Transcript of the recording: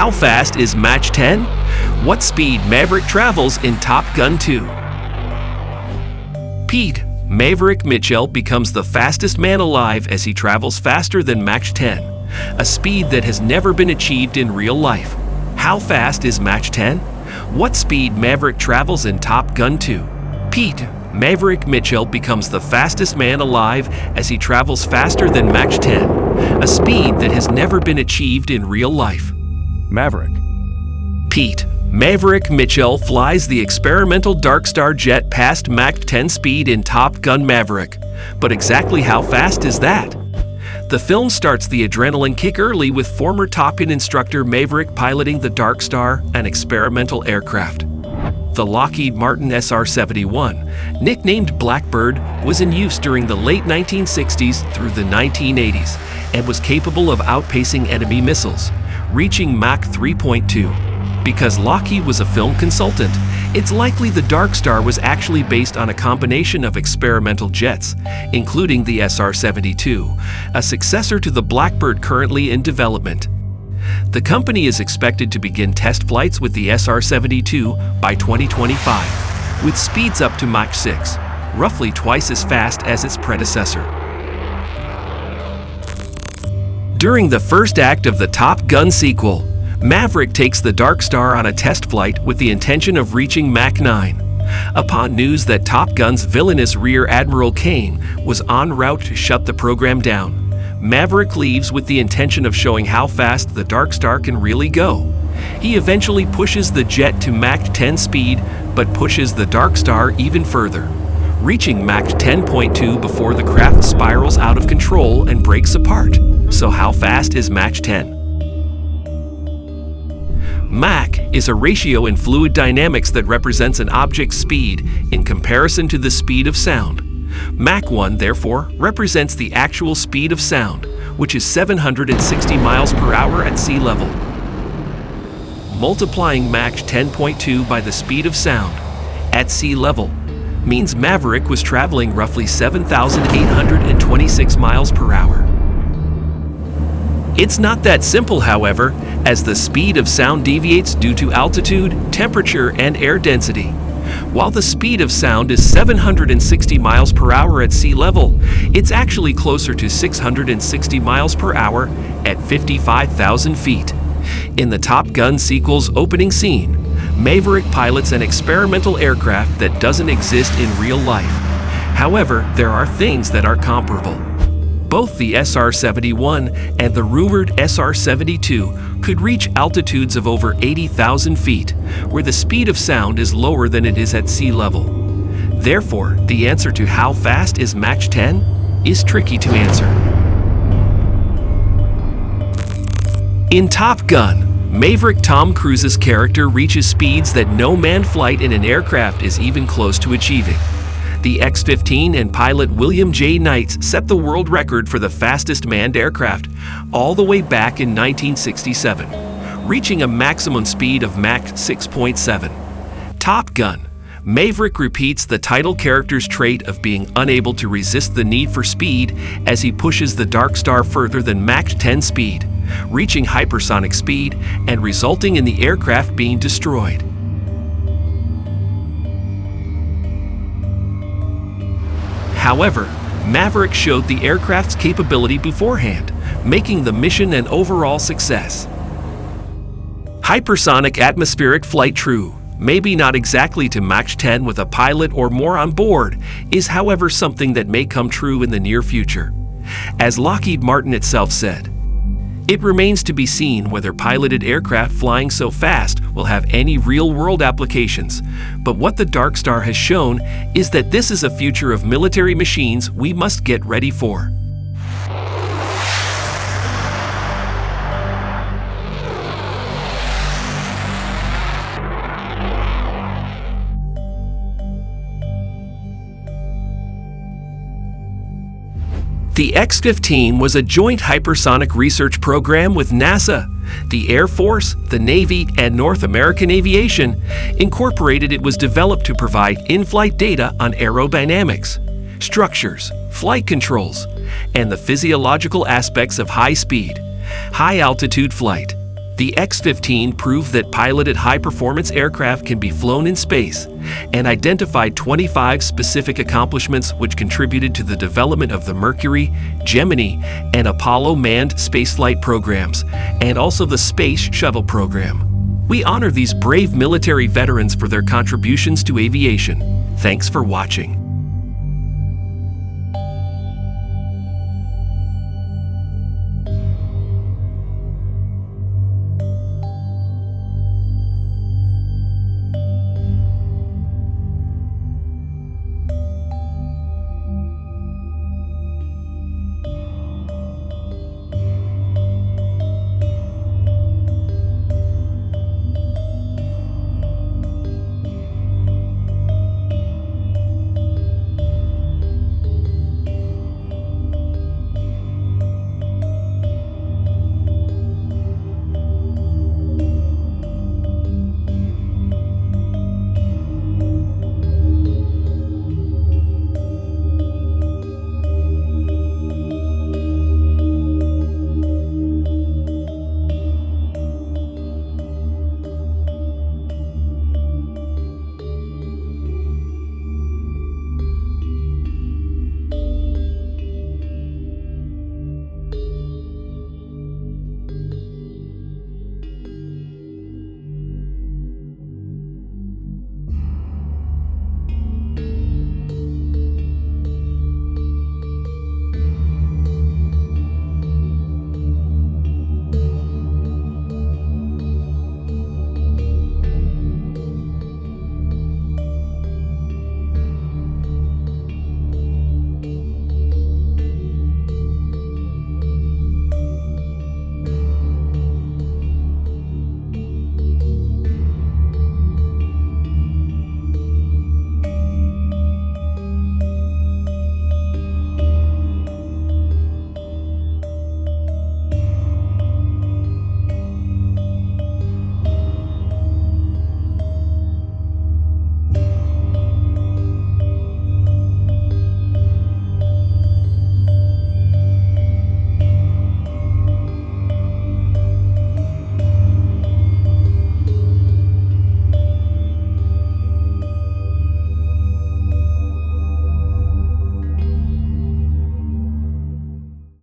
How fast is Mach 10? What speed Maverick travels in Top Gun 2? Pete Maverick Mitchell becomes the fastest man alive as he travels faster than Mach 10, a speed that has never been achieved in real life. How fast is Mach 10? What speed Maverick travels in Top Gun 2? Pete Maverick Mitchell becomes the fastest man alive as he travels faster than Mach 10, a speed that has never been achieved in real life. Maverick. Pete Maverick Mitchell flies the experimental Dark Star jet past Mach 10 speed in Top Gun Maverick. But exactly how fast is that? The film starts the adrenaline kick early with former Top Gun instructor Maverick piloting the Dark Star, an experimental aircraft. The Lockheed Martin SR-71, nicknamed Blackbird, was in use during the late 1960s through the 1980s and was capable of outpacing enemy missiles, reaching Mach 3.2. Because Lockheed was a film consultant, it's likely the Dark Star was actually based on a combination of experimental jets, including the SR-72, a successor to the Blackbird currently in development. The company is expected to begin test flights with the SR-72 by 2025, with speeds up to Mach 6, roughly twice as fast as its predecessor. During the first act of the Top Gun sequel, Maverick takes the Dark Star on a test flight with the intention of reaching Mach 9. Upon news that Top Gun's villainous Rear Admiral Kane was en route to shut the program down, Maverick leaves with the intention of showing how fast the Dark Star can really go. He eventually pushes the jet to Mach 10 speed, but pushes the Dark Star even further, reaching Mach 10.2 before the craft spirals out of control and breaks apart. So how fast is Mach 10? Mach is a ratio in fluid dynamics that represents an object's speed in comparison to the speed of sound. Mach 1, therefore, represents the actual speed of sound, which is 760 miles per hour at sea level. Multiplying Mach 10.2 by the speed of sound at sea level means Maverick was traveling roughly 7,826 miles per hour. It's not that simple, however, as the speed of sound deviates due to altitude, temperature, and air density. While the speed of sound is 760 miles per hour at sea level, it's actually closer to 660 miles per hour at 55,000 feet. In the Top Gun sequel's opening scene, Maverick pilots an experimental aircraft that doesn't exist in real life. However, there are things that are comparable. Both the SR-71 and the rumored SR-72 could reach altitudes of over 80,000 feet, where the speed of sound is lower than it is at sea level. Therefore, the answer to how fast is Mach 10 is tricky to answer. In Top Gun, Maverick Tom Cruise's character reaches speeds that no manned flight in an aircraft is even close to achieving. The X-15 and pilot William J. Knights set the world record for the fastest manned aircraft all the way back in 1967, reaching a maximum speed of Mach 6.7. Top Gun, Maverick repeats the title character's trait of being unable to resist the need for speed as he pushes the Dark Star further than Mach 10 speed, reaching hypersonic speed and resulting in the aircraft being destroyed. However, Maverick showed the aircraft's capability beforehand, making the mission an overall success. Hypersonic atmospheric flight true, maybe not exactly to Mach 10 with a pilot or more on board, is however something that may come true in the near future. As Lockheed Martin itself said, it remains to be seen whether piloted aircraft flying so fast will have any real-world applications, but what the Dark Star has shown is that this is a future of military machines we must get ready for. The X-15 was a joint hypersonic research program with NASA. The Air Force, the Navy, and North American Aviation. Incorporated, it was developed to provide in-flight data on aerodynamics, structures, flight controls, and the physiological aspects of high-speed, high-altitude flight. The X-15 proved that piloted high-performance aircraft can be flown in space and identified 25 specific accomplishments which contributed to the development of the Mercury, Gemini, and Apollo manned spaceflight programs, and also the Space Shuttle program. We honor these brave military veterans for their contributions to aviation. Thanks for watching.